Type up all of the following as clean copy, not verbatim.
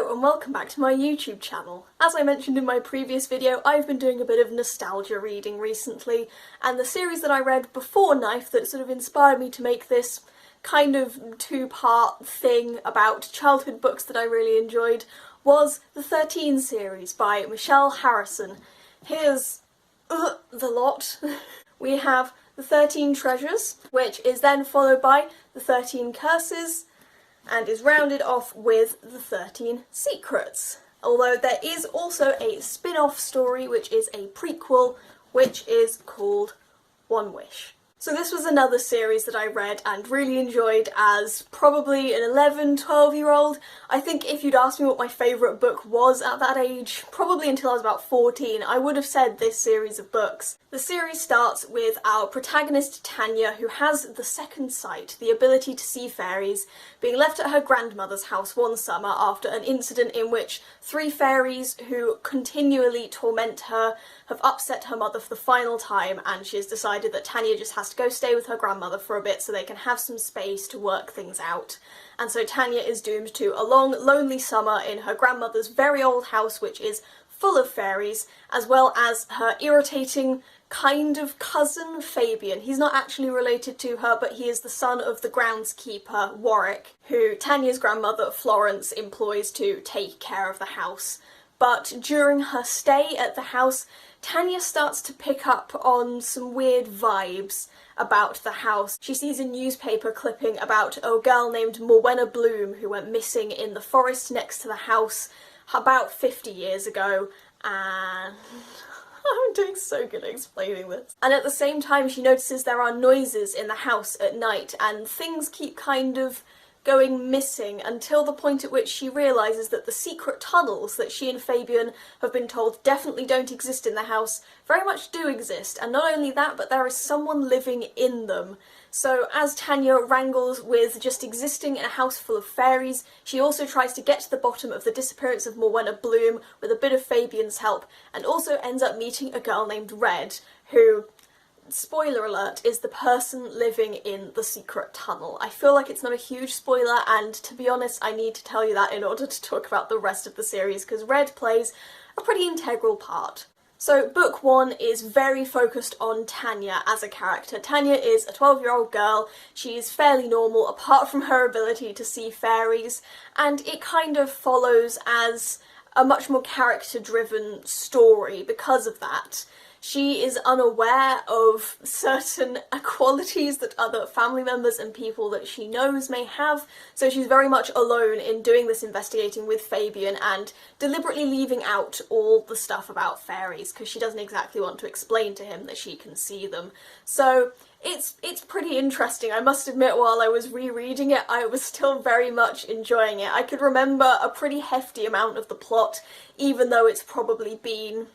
Hello and welcome back to my YouTube channel. As I mentioned in my previous video, I've been doing a bit of nostalgia reading recently, and the series that I read before Knife that sort of inspired me to make this kind of two-part thing about childhood books that I really enjoyed was the 13 series by Michelle Harrison. Here's the lot. We have the 13 Treasures, which is then followed by the 13 Curses, and is rounded off with the 13 Secrets. Although there is also a spin-off story which is a prequel, which is called One Wish. So this was another series that I read and really enjoyed as probably an 11, 12-year-old. I think if you'd asked me what my favourite book was at that age, probably until I was about 14, I would have said this series of books. The series starts with our protagonist Tanya, who has the second sight, the ability to see fairies, being left at her grandmother's house one summer after an incident in which 3 fairies who continually torment her have upset her mother for the final time, and she has decided that Tanya just has to go stay with her grandmother for a bit so they can have some space to work things out. And so Tanya is doomed to a long, lonely summer in her grandmother's very old house, which is full of fairies, as well as her irritating kind of cousin Fabian. He's not actually related to her, but he is the son of the groundskeeper Warwick, who Tanya's grandmother Florence employs to take care of the house. But during her stay at the house, Tanya starts to pick up on some weird vibes about the house. She sees a newspaper clipping about a girl named Morwenna Bloom who went missing in the forest next to the house about 50 years ago, and I'm doing so good at explaining this. And at the same time she notices there are noises in the house at night and things keep kind of going missing until the point at which she realises that the secret tunnels that she and Fabian have been told definitely don't exist in the house very much do exist, and not only that, but there is someone living in them. So as Tanya wrangles with just existing in a house full of fairies, she also tries to get to the bottom of the disappearance of Morwenna Bloom with a bit of Fabian's help, and also ends up meeting a girl named Red, who, spoiler alert, is the person living in the secret tunnel. I feel like it's not a huge spoiler, and to be honest, I need to tell you that in order to talk about the rest of the series, because Red plays a pretty integral part. So book 1 is very focused on Tanya as a character. Tanya is a 12-year-old girl. She's fairly normal apart from her ability to see fairies, and it kind of follows as a much more character-driven story because of that. She is unaware of certain qualities that other family members and people that she knows may have, so she's very much alone in doing this investigating with Fabian and deliberately leaving out all the stuff about fairies because she doesn't exactly want to explain to him that she can see them. So it's pretty interesting. I must admit, while I was rereading it, I was still very much enjoying it. I could remember a pretty hefty amount of the plot, even though it's probably been,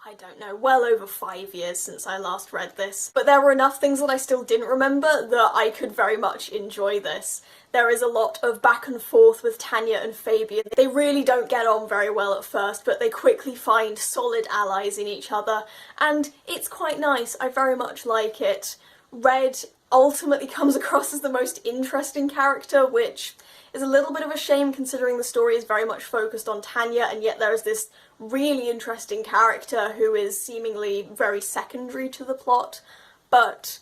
I don't know, well over 5 years since I last read this. But there were enough things that I still didn't remember that I could very much enjoy this. There is a lot of back and forth with Tanya and Fabian. They really don't get on very well at first, but they quickly find solid allies in each other, and it's quite nice. I very much like it. Red ultimately comes across as the most interesting character, which is a little bit of a shame considering the story is very much focused on Tanya, and yet there is this really interesting character who is seemingly very secondary to the plot. But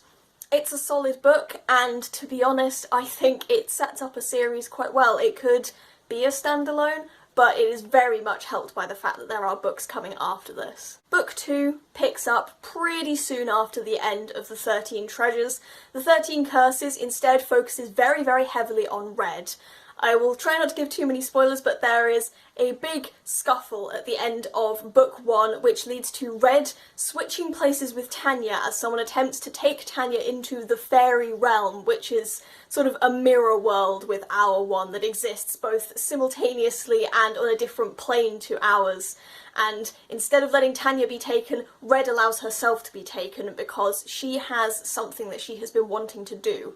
it's a solid book, and to be honest, I think it sets up a series quite well. It could be a standalone, but it is very much helped by the fact that there are books coming after this. Book 2 picks up pretty soon after the end of the 13 Treasures. The 13 Curses instead focuses very, very heavily on Red. I will try not to give too many spoilers, but there is a big scuffle at the end of book 1 which leads to Red switching places with Tanya as someone attempts to take Tanya into the fairy realm, which is sort of a mirror world with our one that exists both simultaneously and on a different plane to ours. And instead of letting Tanya be taken, Red allows herself to be taken because she has something that she has been wanting to do.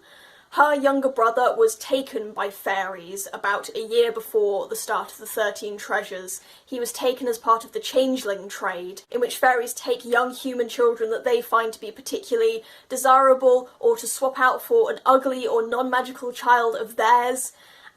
Her younger brother was taken by fairies about a year before the start of the 13 Treasures. He was taken as part of the changeling trade, in which fairies take young human children that they find to be particularly desirable or to swap out for an ugly or non-magical child of theirs,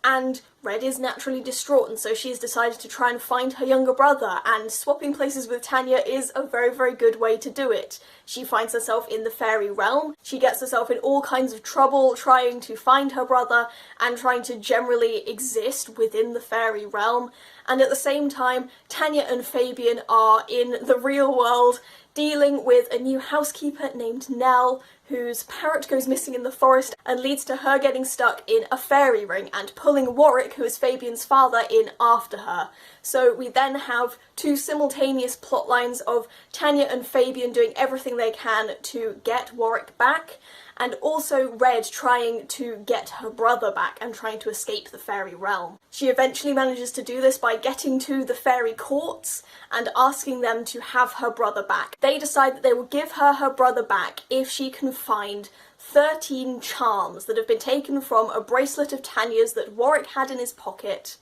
and Red is naturally distraught, and so she's decided to try and find her younger brother, and swapping places with Tanya is a very, very good way to do it. She finds herself in the fairy realm, she gets herself in all kinds of trouble trying to find her brother and trying to generally exist within the fairy realm, and at the same time Tanya and Fabian are in the real world dealing with a new housekeeper named Nell, whose parrot goes missing in the forest and leads to her getting stuck in a fairy ring and pulling Warwick, who is Fabian's father, in after her. So we then have two simultaneous plot lines of Tanya and Fabian doing everything they can to get Warwick back, and also Red trying to get her brother back and trying to escape the fairy realm. She eventually manages to do this by getting to the fairy courts and asking them to have her brother back. They decide that they will give her her brother back if she can find 13 charms that have been taken from a bracelet of Tanya's that Warwick had in his pocket.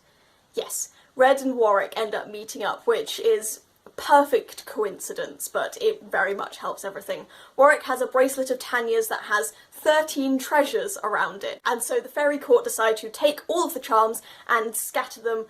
Yes, Red and Warwick end up meeting up, which is perfect coincidence, but it very much helps everything. Warwick has a bracelet of Tanya's that has 13 treasures around it, and so the fairy court decide to take all of the charms and scatter them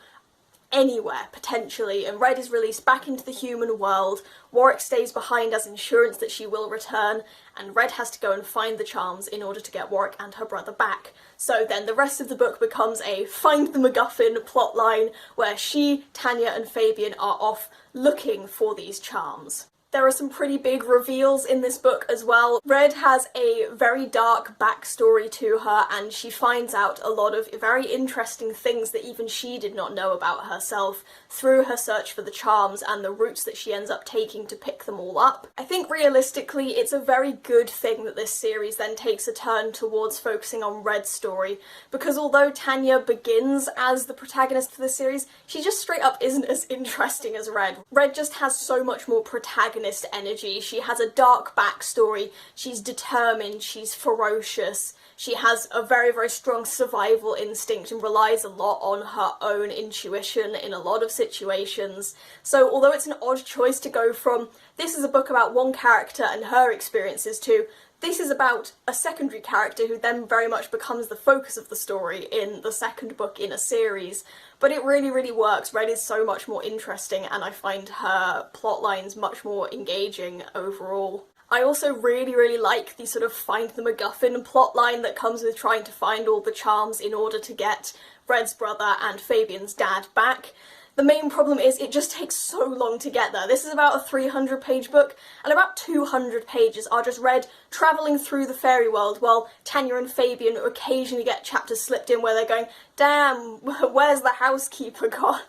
anywhere, potentially, and Red is released back into the human world. Warwick stays behind as insurance that she will return, and Red has to go and find the charms in order to get Warwick and her brother back. So then the rest of the book becomes a find the MacGuffin plotline where she, Tanya and Fabian are off looking for these charms. There are some pretty big reveals in this book as well. Red has a very dark backstory to her, and she finds out a lot of very interesting things that even she did not know about herself through her search for the charms and the routes that she ends up taking to pick them all up. I think realistically it's a very good thing that this series then takes a turn towards focusing on Red's story, because although Tanya begins as the protagonist for this series, she just straight up isn't as interesting as Red. Red just has so much more protagonist energy. She has a dark backstory, she's determined, she's ferocious, she has a very, very strong survival instinct and relies a lot on her own intuition in a lot of situations. So although it's an odd choice to go from this is a book about one character and her experiences to this is about a secondary character who then very much becomes the focus of the story in the second book in a series, but it really, really works. Red is so much more interesting, and I find her plot lines much more engaging overall. I also really, really like the sort of find the MacGuffin plotline that comes with trying to find all the charms in order to get Red's brother and Fabian's dad back. The main problem is it just takes so long to get there. This is about a 300-page book, and about 200 pages are just Red travelling through the fairy world while Tanya and Fabian occasionally get chapters slipped in where they're going, damn, where's the housekeeper gone?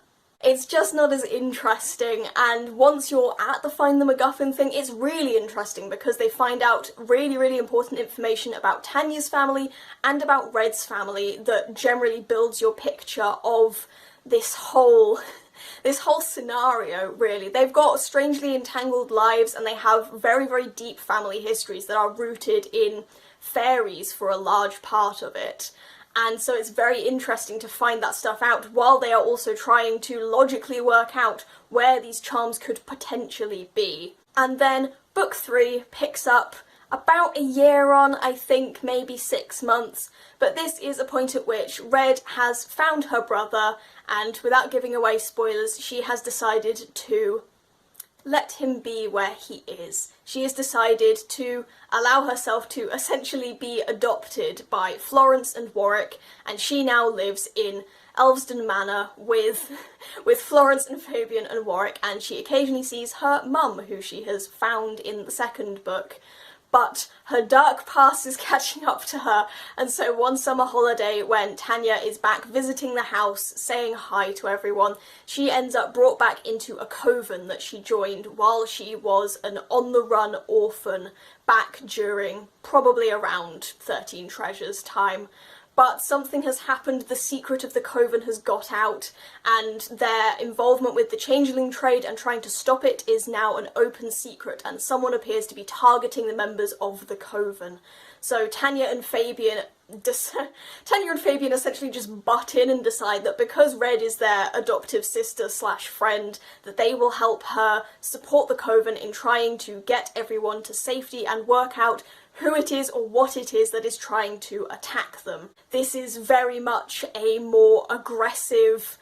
It's just not as interesting, and once you're at the Find the MacGuffin thing, it's really interesting because they find out really, really important information about Tanya's family and about Red's family that generally builds your picture of this whole scenario, really. They've got strangely entangled lives, and they have very, very deep family histories that are rooted in fairies for a large part of it. And so it's very interesting to find that stuff out while they are also trying to logically work out where these charms could potentially be. And then book 3 picks up about a year on, I think, maybe 6 months, but this is a point at which Red has found her brother, and without giving away spoilers, she has decided to let him be where he is. She has decided to allow herself to essentially be adopted by Florence and Warwick, and she now lives in Elveston Manor with Florence and Fabian and Warwick, and she occasionally sees her mum, who she has found in the second book. But her dark past is catching up to her, and so one summer holiday when Tanya is back visiting the house, saying hi to everyone, she ends up brought back into a coven that she joined while she was an on-the-run orphan back during probably around 13 Treasures time. But something has happened, the secret of the coven has got out, and their involvement with the changeling trade and trying to stop it is now an open secret, and someone appears to be targeting the members of the coven. So Tanya and Fabian essentially just butt in and decide that because Red is their adoptive sister slash friend, that they will help her support the coven in trying to get everyone to safety and work out who it is or what it is that is trying to attack them. This is very much a more aggressive,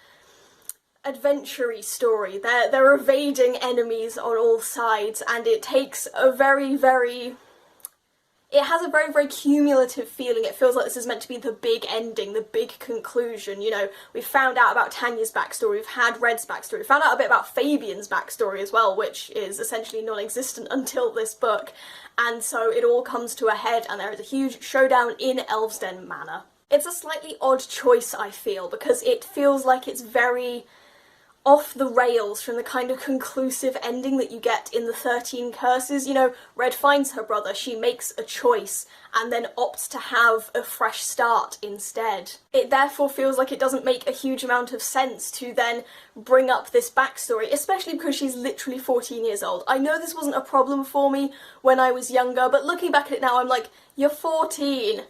adventure-y story. They're evading enemies on all sides, and it takes a it has a very, very cumulative feeling. It feels like this is meant to be the big ending, the big conclusion. You know, we've found out about Tanya's backstory, we've had Red's backstory, we found out a bit about Fabian's backstory as well, which is essentially non-existent until this book. And so it all comes to a head, and there is a huge showdown in Elvesden Manor. It's a slightly odd choice, I feel, because it feels like it's very off the rails from the kind of conclusive ending that you get in the 13 Curses. You know, Red finds her brother, she makes a choice, and then opts to have a fresh start instead. It therefore feels like it doesn't make a huge amount of sense to then bring up this backstory, especially because she's literally 14 years old. I know this wasn't a problem for me when I was younger, but looking back at it now, I'm like, you're 14.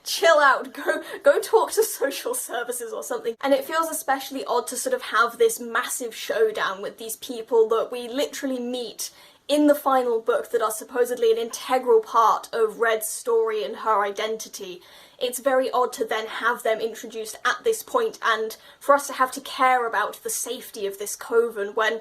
Chill out, go talk to social services or something. And it feels especially odd to sort of have this massive showdown with these people that we literally meet in the final book that are supposedly an integral part of Red's story and her identity. It's very odd to then have them introduced at this point, and for us to have to care about the safety of this coven when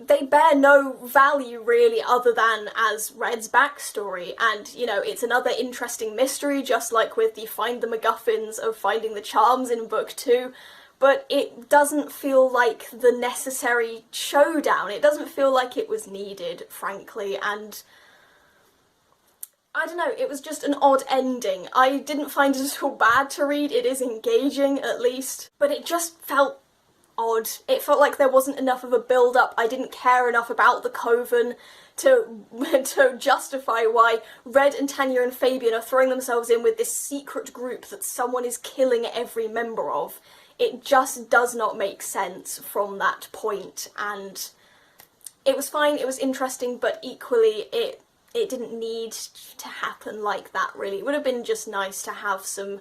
they bear no value really other than as Red's backstory. And, you know, it's another interesting mystery, just like with the Find the MacGuffins of Finding the Charms in book 2, but it doesn't feel like the necessary showdown. It doesn't feel like it was needed, frankly, and I don't know, it was just an odd ending. I didn't find it at all bad to read, it is engaging at least, but it just felt odd. It felt like there wasn't enough of a build-up. I didn't care enough about the coven to justify why Red and Tanya and Fabian are throwing themselves in with this secret group that someone is killing every member of. It just does not make sense from that point, and it was fine, it was interesting, but equally it didn't need to happen like that, really. It would have been just nice to have some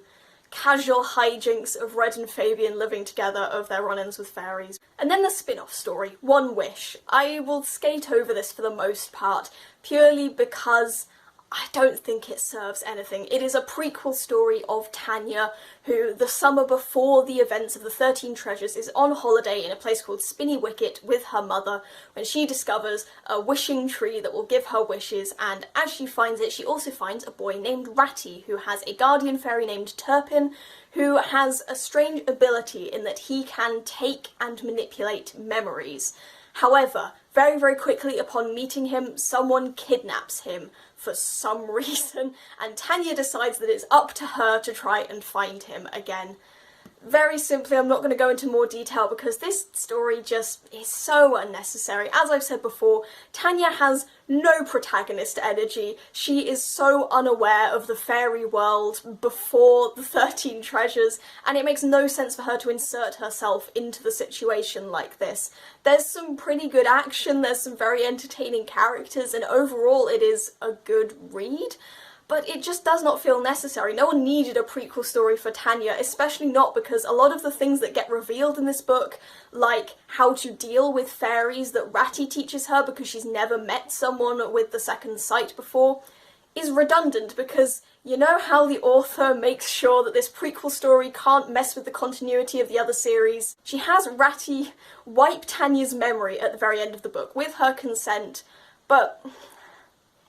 casual hijinks of Red and Fabian living together, of their run-ins with fairies. And then the spin-off story, One Wish. I will skate over this for the most part, purely because I don't think it serves anything. It is a prequel story of Tanya, who the summer before the events of the 13 Treasures is on holiday in a place called Spinny Wicket with her mother, when she discovers a wishing tree that will give her wishes, and as she finds it, she also finds a boy named Ratty, who has a guardian fairy named Turpin, who has a strange ability in that he can take and manipulate memories. However, very, very quickly upon meeting him, someone kidnaps him for some reason, and Tanya decides that it's up to her to try and find him again. Very simply, I'm not going to go into more detail because this story just is so unnecessary. As I've said before, Tanya has no protagonist energy. She is so unaware of the fairy world before the 13 Treasures, and it makes no sense for her to insert herself into the situation like this. There's some pretty good action, there's some very entertaining characters, and overall it is a good read. But it just does not feel necessary. No one needed a prequel story for Tanya, especially not because a lot of the things that get revealed in this book, like how to deal with fairies that Ratty teaches her because she's never met someone with the second sight before, is redundant because you know how the author makes sure that this prequel story can't mess with the continuity of the other series? She has Ratty wipe Tanya's memory at the very end of the book, with her consent, but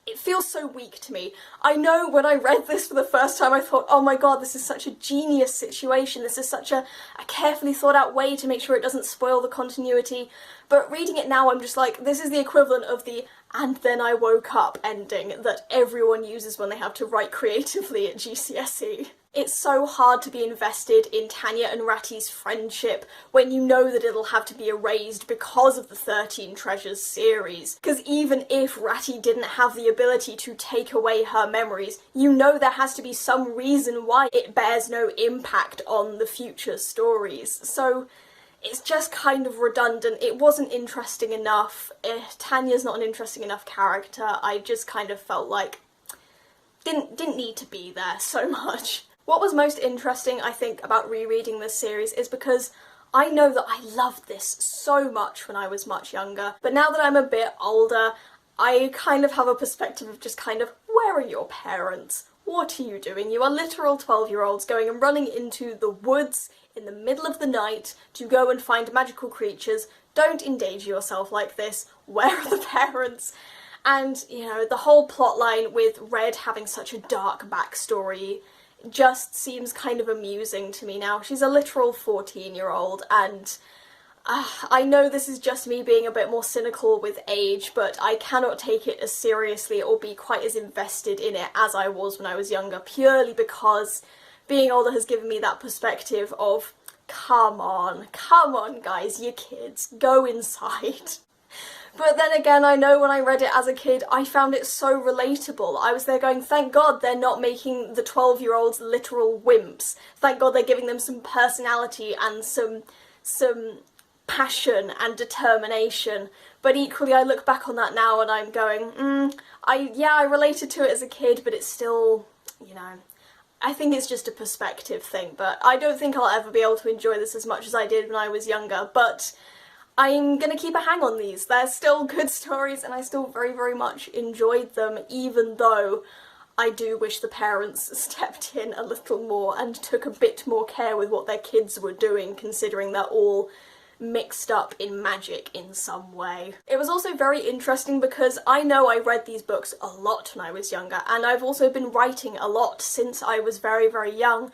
it feels so weak to me. I know when I read this for the first time I thought, oh my god, this is such a genius situation, this is such a carefully thought out way to make sure it doesn't spoil the continuity, but reading it now I'm just like, this is the equivalent of the "and then I woke up" ending that everyone uses when they have to write creatively at GCSE. It's so hard to be invested in Tanya and Ratty's friendship when you know that it'll have to be erased because of the 13 Treasures series. Because even if Ratty didn't have the ability to take away her memories, you know there has to be some reason why it bears no impact on the future stories. So it's just kind of redundant. It wasn't interesting enough. Tanya's not an interesting enough character. I just kind of felt like didn't need to be there so much. What was most interesting, I think, about rereading this series is because I know that I loved this so much when I was much younger, but now that I'm a bit older, I kind of have a perspective of just kind of where are your parents? What are you doing? You are literal 12-year-olds going and running into the woods in the middle of the night to go and find magical creatures. Don't endanger yourself like this. Where are the parents? And, you know, the whole plotline with Red having such a dark backstory just seems kind of amusing to me now. She's a literal 14-year-old, and I know this is just me being a bit more cynical with age, but I cannot take it as seriously or be quite as invested in it as I was when I was younger, purely because being older has given me that perspective of, come on guys, you kids, go inside. But then again, I know when I read it as a kid, I found it so relatable. I was there going, thank God they're not making the 12-year-olds literal wimps. Thank God they're giving them some personality and some passion and determination. But equally, I look back on that now and I'm going, I related to it as a kid, but it's still, you know, I think it's just a perspective thing. But I don't think I'll ever be able to enjoy this as much as I did when I was younger. But I'm gonna keep a hang on these. They're still good stories and I still very, very much enjoyed them, even though I do wish the parents stepped in a little more and took a bit more care with what their kids were doing, considering they're all mixed up in magic in some way. It was also very interesting because I know I read these books a lot when I was younger, and I've also been writing a lot since I was very, very young,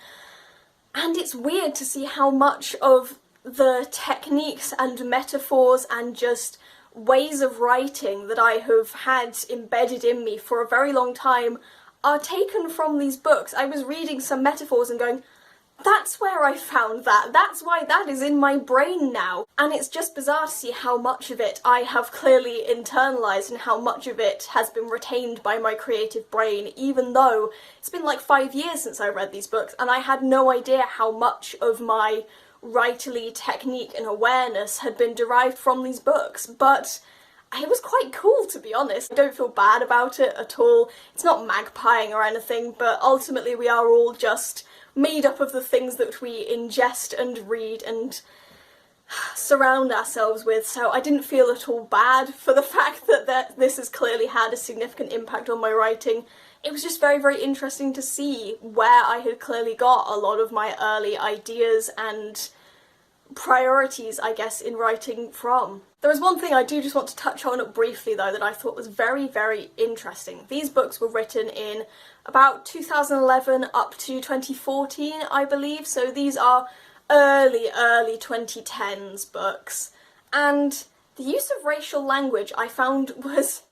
and it's weird to see how much of the techniques and metaphors and just ways of writing that I have had embedded in me for a very long time are taken from these books. I was reading some metaphors and going, that's where I found that, that's why that is in my brain now. And it's just bizarre to see how much of it I have clearly internalised and how much of it has been retained by my creative brain, even though it's been like 5 years since I read these books and I had no idea how much of my writerly technique and awareness had been derived from these books. But it was quite cool, to be honest. I don't feel bad about it at all. It's not magpieing or anything, but ultimately we are all just made up of the things that we ingest and read and surround ourselves with, so I didn't feel at all bad for the fact that this has clearly had a significant impact on my writing. It was just very, very interesting to see where I had clearly got a lot of my early ideas and priorities, I guess, in writing from. There is one thing I do just want to touch on briefly though that I thought was very, very interesting. These books were written in about 2011 up to 2014, I believe, so these are early 2010s books. And the use of racial language I found was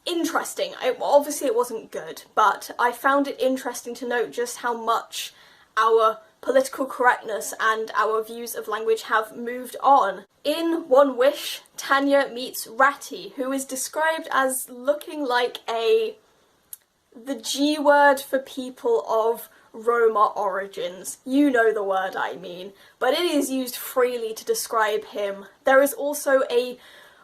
interesting. Obviously it wasn't good, but I found it interesting to note just how much our political correctness and our views of language have moved on. In One Wish, Tanya meets Ratty, who is described as looking like the G word for people of Roma origins. You know the word I mean, but it is used freely to describe him. There is also a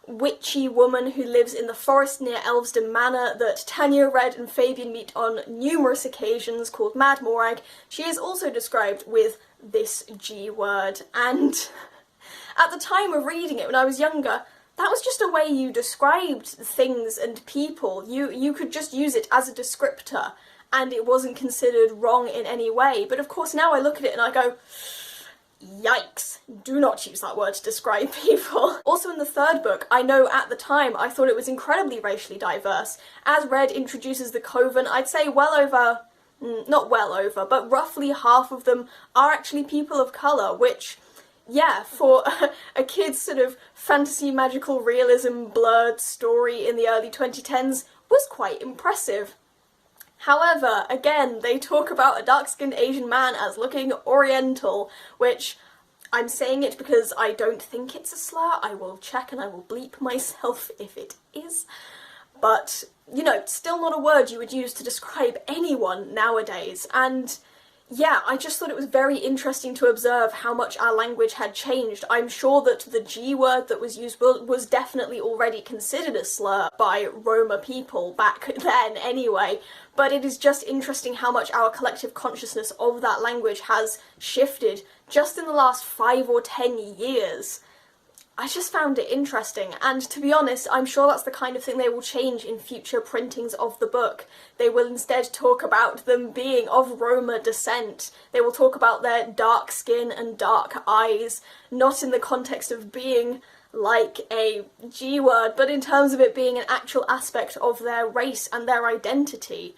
witchy woman who lives in the forest near Elveston Manor that Tanya, Red and Fabian meet on numerous occasions, called Mad Morag. She is also described with this G word, and at the time of reading it when I was younger, that was just a way you described things and people. You could just use it as a descriptor and it wasn't considered wrong in any way. But of course now I look at it and I go, yikes, do not use that word to describe people. Also in the third book, I know at the time I thought it was incredibly racially diverse. As Red introduces the Coven, I'd say not well over, but roughly half of them are actually people of colour, which, yeah, for a kid's sort of fantasy magical realism blurred story in the early 2010s was quite impressive. However, again, they talk about a dark-skinned Asian man as looking oriental, which I'm saying it because I don't think it's a slur. I will check and I will bleep myself if it is. But, you know, still not a word you would use to describe anyone nowadays. And yeah, I just thought it was very interesting to observe how much our language had changed. I'm sure that the G word that was used was definitely already considered a slur by Roma people back then anyway, but it is just interesting how much our collective consciousness of that language has shifted just in the last 5 or 10 years. I just found it interesting, and to be honest, I'm sure that's the kind of thing they will change in future printings of the book. They will instead talk about them being of Roma descent. They will talk about their dark skin and dark eyes, not in the context of being like a G word, but in terms of it being an actual aspect of their race and their identity.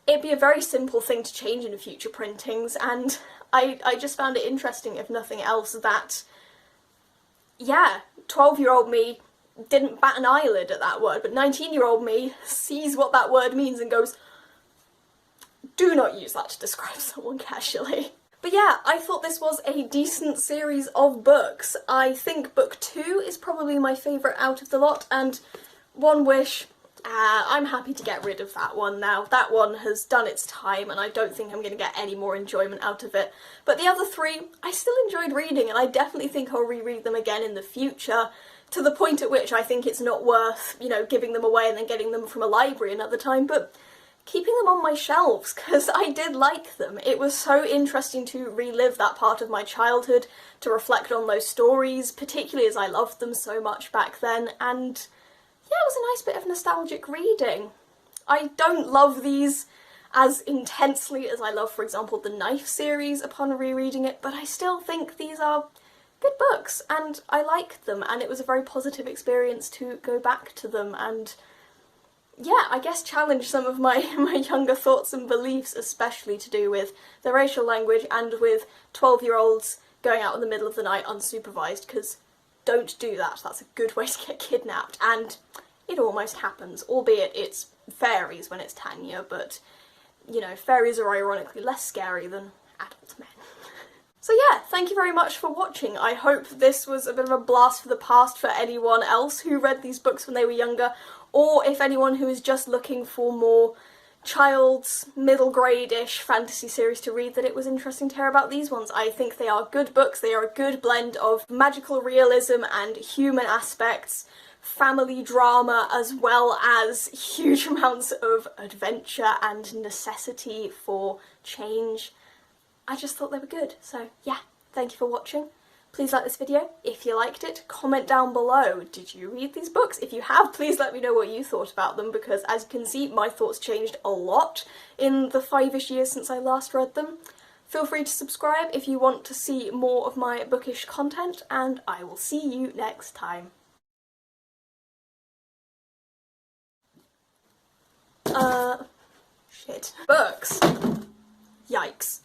It'd be a very simple thing to change in future printings, and I just found it interesting, if nothing else, that yeah, 12-year-old me didn't bat an eyelid at that word, but 19-year-old me sees what that word means and goes, do not use that to describe someone casually. But yeah, I thought this was a decent series of books. I think book 2 is probably my favourite out of the lot, and One Wish, I'm happy to get rid of that one now. That one has done its time, and I don't think I'm going to get any more enjoyment out of it. But the other 3, I still enjoyed reading, and I definitely think I'll reread them again in the future, to the point at which I think it's not worth, you know, giving them away and then getting them from a library another time, but keeping them on my shelves, because I did like them. It was so interesting to relive that part of my childhood, to reflect on those stories, particularly as I loved them so much back then, and yeah, it was a nice bit of nostalgic reading. I don't love these as intensely as I love, for example, the Knife series upon rereading it, but I still think these are good books, and I liked them, and it was a very positive experience to go back to them, and yeah, I guess challenge some of my younger thoughts and beliefs, especially to do with the racial language and with 12-year-olds going out in the middle of the night unsupervised, because don't do that. That's a good way to get kidnapped, and it almost happens, albeit it's fairies when it's Tanya, but, you know, fairies are ironically less scary than adult men. So yeah, thank you very much for watching. I hope this was a bit of a blast for the past for anyone else who read these books when they were younger, or if anyone who is just looking for more child's middle grade-ish fantasy series to read, that it was interesting to hear about these ones. I think they are good books. They are a good blend of magical realism and human aspects, family drama, as well as huge amounts of adventure and necessity for change. I just thought they were good. So yeah, thank you for watching. Please like this video if you liked it. Comment down below, did you read these books? If you have, please let me know what you thought about them, because as you can see, my thoughts changed a lot in the 5-ish years since I last read them. Feel free to subscribe if you want to see more of my bookish content, and I will see you next time. Shit. Books. Yikes.